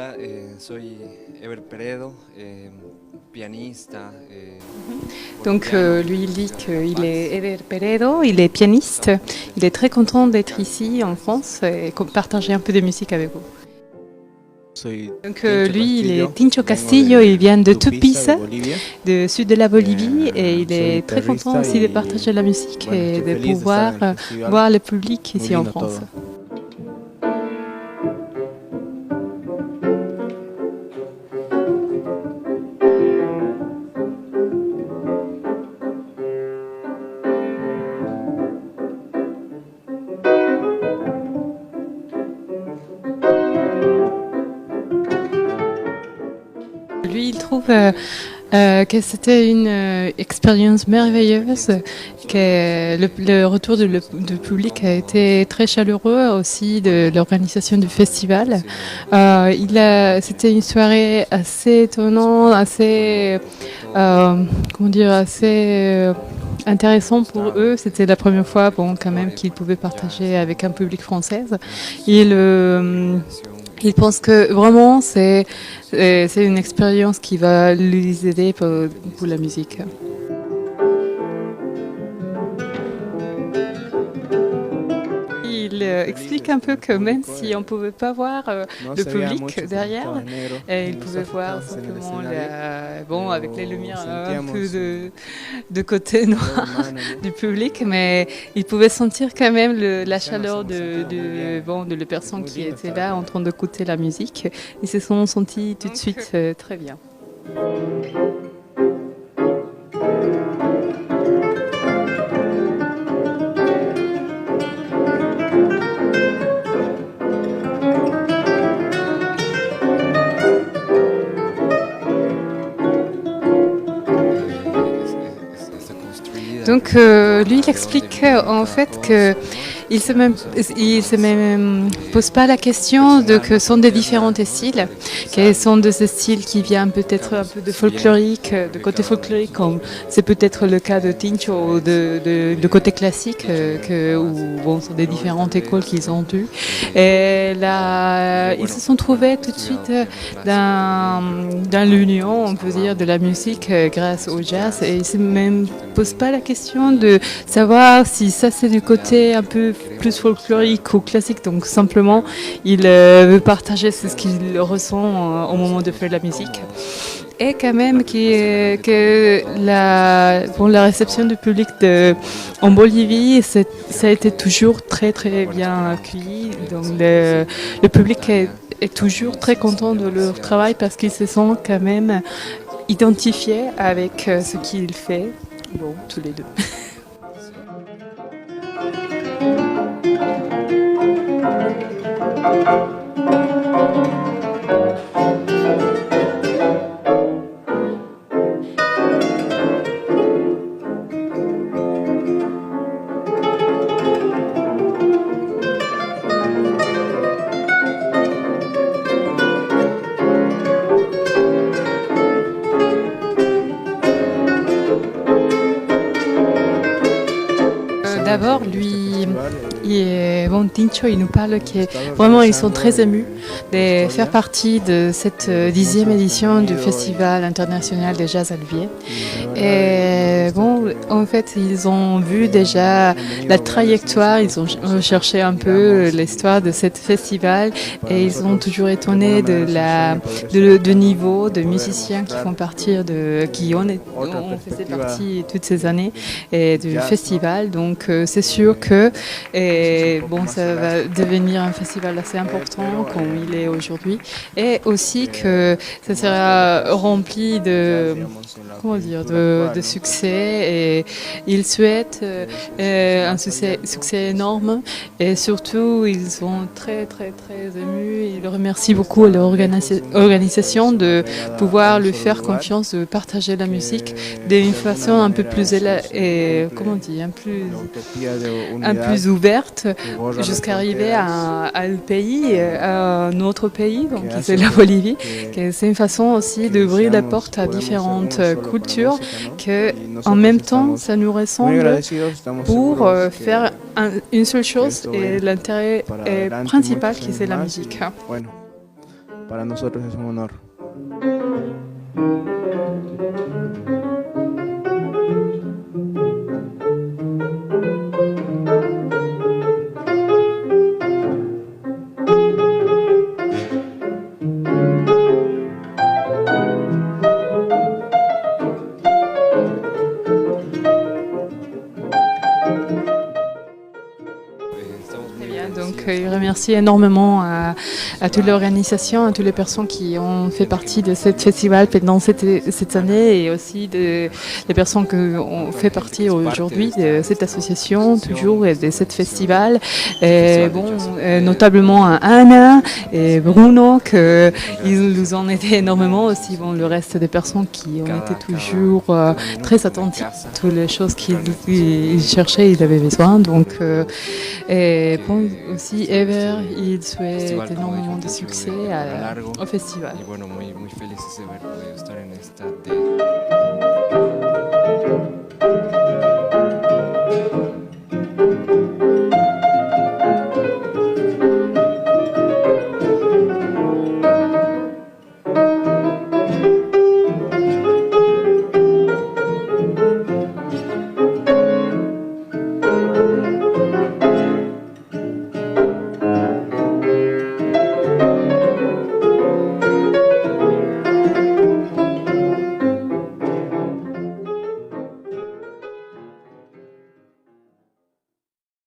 Hola, soy Ever Peredo, pianista. Donc lui il dit qu'il est Ever Peredo, il est pianiste, il est très content d'être ici en France et partager un peu de musique avec vous. Donc lui il est Tincho Castillo, il vient de Tupiza, du sud de la Bolivie et il est très content aussi de partager la musique et de pouvoir voir le public ici en France. Lui, il trouve que c'était une expérience merveilleuse, que le retour du public a été très chaleureux aussi de l'organisation du festival. C'était une soirée assez étonnante, assez, assez intéressant pour eux. C'était la première fois, quand même, qu'ils pouvaient partager avec un public français. Il pense que vraiment c'est une expérience qui va les aider pour la musique. Il explique un peu que même si on ne pouvait pas voir le public derrière, il pouvait voir simplement avec les lumières un peu de côté noir du public, mais il pouvait sentir quand même la chaleur de les personnes qui étaient là en train d'écouter la musique. Ils se sont sentis tout de suite très bien. Donc lui, il explique en fait que il se même pose pas la question de que sont des différents styles, quels sont de ces styles qui viennent peut-être un peu de folklorique, de côté folklorique, comme c'est peut-être le cas de Tincho ou de côté classique, où sont des différentes écoles qu'ils ont eues. Et là, ils se sont trouvés tout de suite dans l'union, on peut dire, de la musique grâce au jazz, et ils se même posent pas la question de savoir si ça c'est du côté un peu plus folklorique ou classique, donc simplement il veut partager ce qu'il ressent au moment de faire la musique. Et quand même que la réception du public en Bolivie, ça a été toujours très très bien accueilli. Donc le public est toujours très content de leur travail parce qu'ils se sentent quand même identifiés avec ce qu'il fait. Bon, tous les deux. D'abord, Tincho, il nous parle que vraiment ils sont très émus de faire partie de cette 10e édition du Festival international de jazz à Louviers. Et en fait, ils ont vu déjà la trajectoire, ils ont recherché un peu l'histoire de ce festival et ils ont toujours étonné de niveau de musiciens qui font partie qui ont fait partie toutes ces années et du festival. Donc c'est sûr que ça va devenir un festival assez important comme il est aujourd'hui, et aussi que ça sera rempli de succès, et ils souhaitent un succès énorme, et surtout ils sont très très très émus. Ils remercient beaucoup leur organisation de pouvoir lui faire confiance, de partager la musique d'une façon un peu plus un plus ouverte, jusqu'à arriver à un pays, à un autre pays, donc c'est la Bolivie. C'est une façon aussi d'ouvrir la porte à différentes cultures, que en même temps ça nous ressemble pour faire une seule chose, et l'intérêt principal qui c'est la musique. para nosotros es un honor. Donc, il remercie énormément à toute l'organisation, à toutes les personnes qui ont fait partie de ce festival pendant cette année et aussi les personnes qui ont fait partie aujourd'hui de cette association, toujours, et de ce festival. Et notablement à Anna et Bruno, ils nous ont aidé énormément aussi. Bon, le reste des personnes qui ont été toujours très attentifs à toutes les choses qu'ils cherchaient, ils avaient besoin. Donc, aussi, Ever, il souhaite énormément de succès au festival. Y bueno, muy felices de haber podido estar en esta